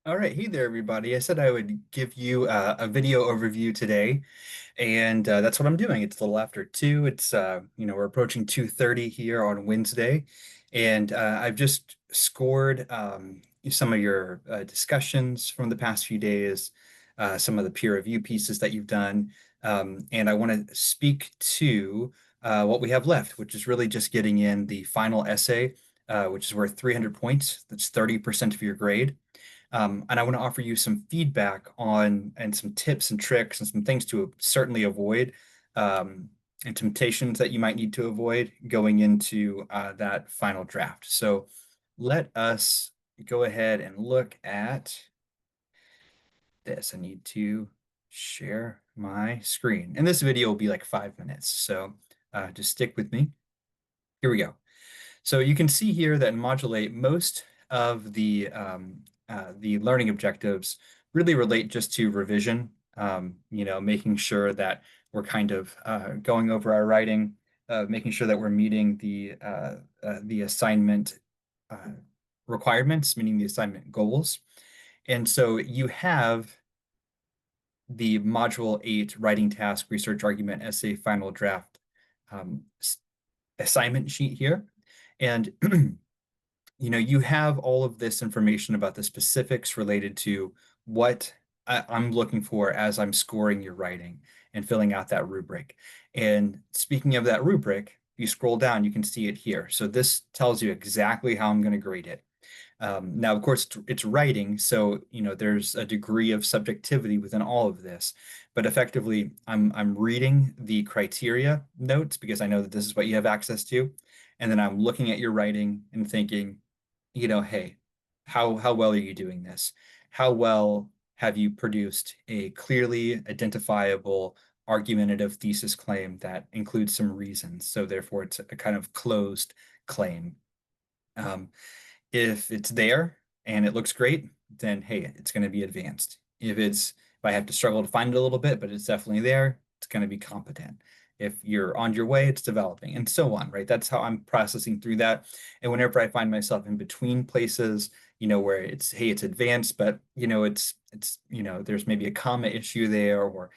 All right, hey there, everybody. I said I would give you a video overview today, and that's what I'm doing. It's a little after 2. We're approaching 2:30 here on Wednesday, and I've just scored some of your discussions from the past few days, some of the peer review pieces that you've done, and I want to speak to what we have left, which is really just getting in the final essay, which is worth 300 points. That's 30% of your grade. And I want to offer you some feedback on and some tips and tricks and some things to certainly avoid, and temptations that you might need to avoid going into that final draft. So let us go ahead and look at this. I need to share my screen. And this video will be like 5 minutes. So just stick with me. Here we go. So you can see here that in Module 8, most of the learning objectives really relate just to revision, making sure that we're kind of going over our writing, making sure that we're meeting the assignment uh, requirements, meaning the assignment goals. And so you have the Module 8 writing task, research argument, essay, final draft um, assignment sheet here. And you have all of this information about the specifics related to what I'm looking for as I'm scoring your writing and filling out that rubric. And speaking of that rubric, you scroll down, you can see it here. So this tells you exactly how I'm going to grade it. Now, of course, it's writing, so there's a degree of subjectivity within all of this. But effectively, I'm reading the criteria notes because I know that this is what you have access to, and then I'm looking at your writing and thinking, hey, how well are you doing this? How well have you produced a clearly identifiable argumentative thesis claim that includes some reasons? So therefore, it's a kind of closed claim. Um, if it's there and it looks great, then hey, it's going to be advanced. If I have to struggle to find it a little bit, but it's definitely there, it's going to be competent. If you're on your way, it's developing, and so on, right? That's how I'm processing through that. And whenever I find myself in between places, where it's, hey, it's advanced, but there's maybe a comma issue there or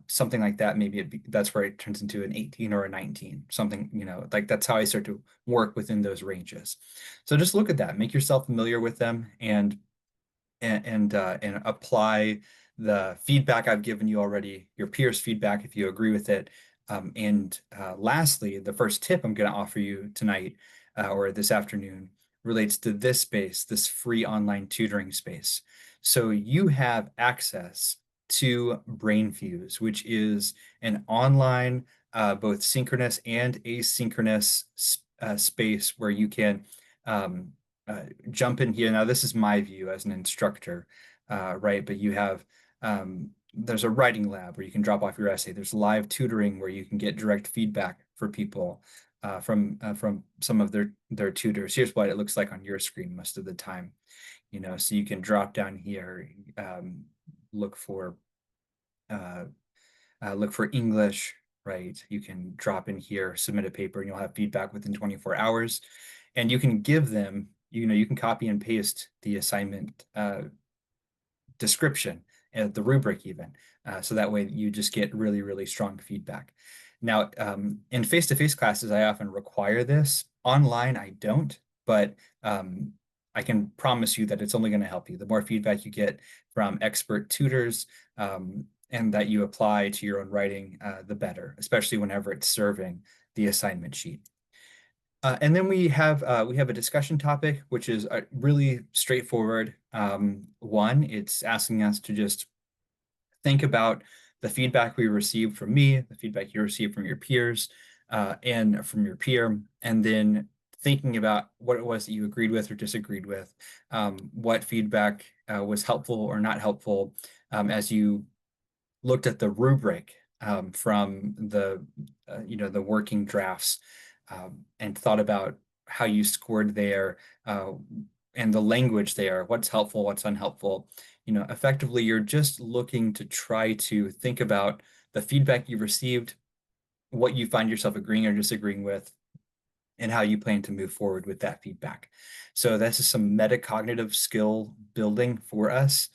something like that. Maybe that's where it turns into an 18 or a 19, something, like that's how I start to work within those ranges. So just look at that, make yourself familiar with them, and apply the feedback I've given you already, your peers' feedback if you agree with it. And lastly, the first tip I'm going to offer you tonight or this afternoon relates to this space, this free online tutoring space. So you have access to BrainFuse, which is an online, both synchronous and asynchronous space where you can um, jump in here. Now, this is my view as an instructor, right? But there's a writing lab where you can drop off your essay. There's live tutoring where you can get direct feedback for people from some of their tutors. Here's what it looks like on your screen most of the time. So you can drop down here, look for uh, look for English, right? You can drop in here, submit a paper, and you'll have feedback within 24 hours. And you can give them, you can copy and paste the assignment description, the rubric even. So that way you just get really, really strong feedback. Now, in face-to-face classes, I often require this. Online, I don't, but I can promise you that it's only going to help you. The more feedback you get from expert tutors, and that you apply to your own writing, the better, especially whenever it's serving the assignment sheet. And then we have a discussion topic, which is really straightforward. One, it's asking us to just think about the feedback we received from me, the feedback you received from your peers, and from your peer, and then thinking about what it was that you agreed with or disagreed with, what feedback was helpful or not helpful, as you looked at the rubric from the working drafts, and thought about how you scored there, and the language there, what's helpful, what's unhelpful. Effectively, you're just looking to try to think about the feedback you received, what you find yourself agreeing or disagreeing with, and how you plan to move forward with that feedback. So this is some metacognitive skill building for us.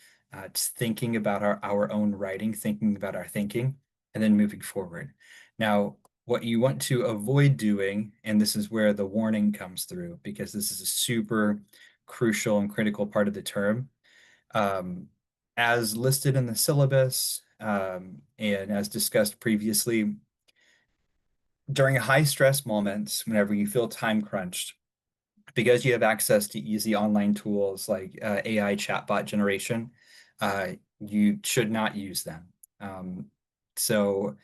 It's thinking about our own writing, thinking about our thinking, and then moving forward. Now, what you want to avoid doing, and this is where the warning comes through, because this is a super crucial and critical part of the term. Um, as listed in the syllabus, and as discussed previously, during high stress moments, whenever you feel time crunched, because you have access to easy online tools like AI chatbot generation, uh, you should not use them. So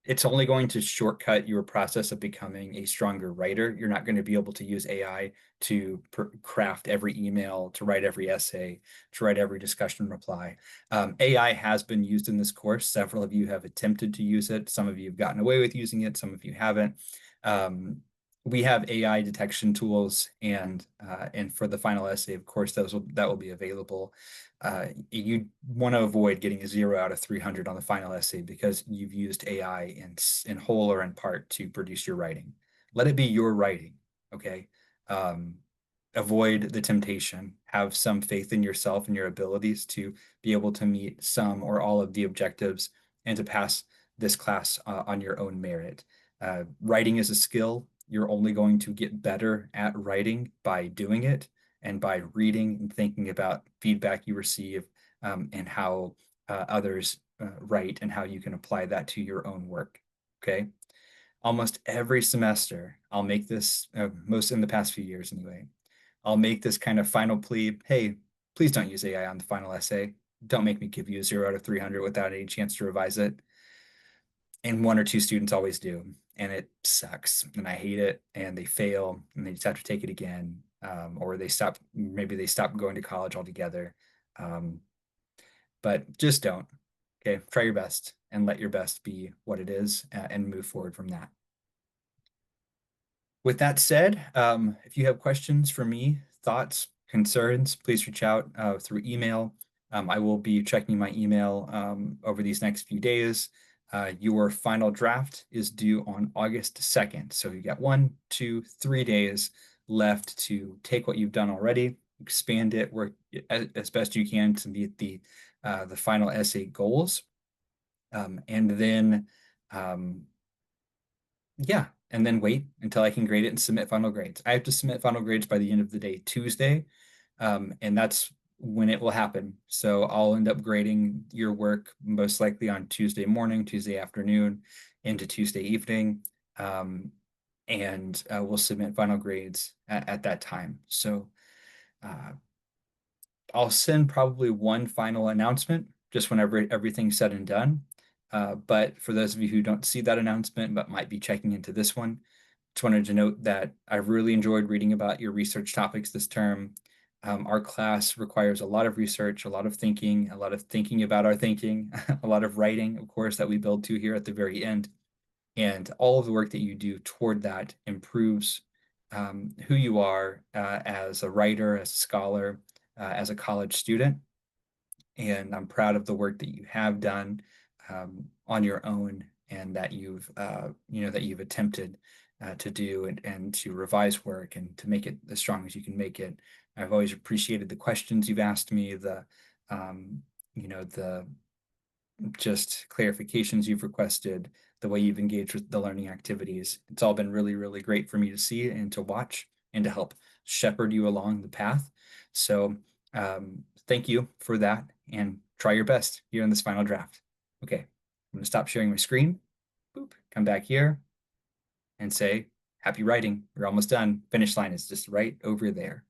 it's only going to shortcut your process of becoming a stronger writer. You're not going to be able to use AI to craft every email, to write every essay, to write every discussion reply. AI has been used in this course. Several of you have attempted to use it. Some of you have gotten away with using it. Some of you haven't. Um, we have AI detection tools, and for the final essay, of course, that will be available. You want to avoid getting a 0 out of 300 on the final essay because you've used AI in whole or in part to produce your writing. Let it be your writing, okay? Um, Avoid the temptation. Have some faith in yourself and your abilities to be able to meet some or all of the objectives and to pass this class on your own merit. Writing is a skill. You're only going to get better at writing by doing it and by reading and thinking about feedback you receive, and how others write and how you can apply that to your own work. Okay. Almost every semester, I'll make this, most in the past few years anyway, I'll make this kind of final plea. Hey, please don't use AI on the final essay. Don't make me give you a 0 out of 300 without any chance to revise it. And one or two students always do. And it sucks. And I hate it. And they fail and they just have to take it again. Or maybe they stop going to college altogether. Um, but just don't. Okay. Try your best and let your best be what it is, and move forward from that. With that said, if you have questions for me, thoughts, concerns, please reach out through email. I will be checking my email over these next few days. Your final draft is due on August 2nd. So you got 1, 2, 3 days left to take what you've done already, expand it, work as best you can to meet the final essay goals. And then yeah, and then wait until I can grade it and submit final grades. I have to submit final grades by the end of the day, Tuesday, and that's when it will happen. So I'll end up grading your work most likely on Tuesday morning, Tuesday afternoon, into Tuesday evening, and we'll submit final grades at that time. So uh, I'll send probably one final announcement just whenever everything's said and done. But for those of you who don't see that announcement but might be checking into this one, just wanted to note that I really enjoyed reading about your research topics this term. Our class requires a lot of research, a lot of thinking about our thinking, a lot of writing, of course, that we build to here at the very end. And all of the work that you do toward that improves who you are as a writer, as a scholar, as a college student. And I'm proud of the work that you have done on your own, and that you've attempted to do, and to revise work and to make it as strong as you can make it. I've always appreciated the questions you've asked me, um, the just clarifications you've requested, the way you've engaged with the learning activities. It's all been really, really great for me to see and to watch and to help shepherd you along the path. So thank you for that, and try your best here in this final draft. Okay, I'm going to stop sharing my screen. Boop, come back here and say, happy writing. You're almost done. Finish line is just right over there.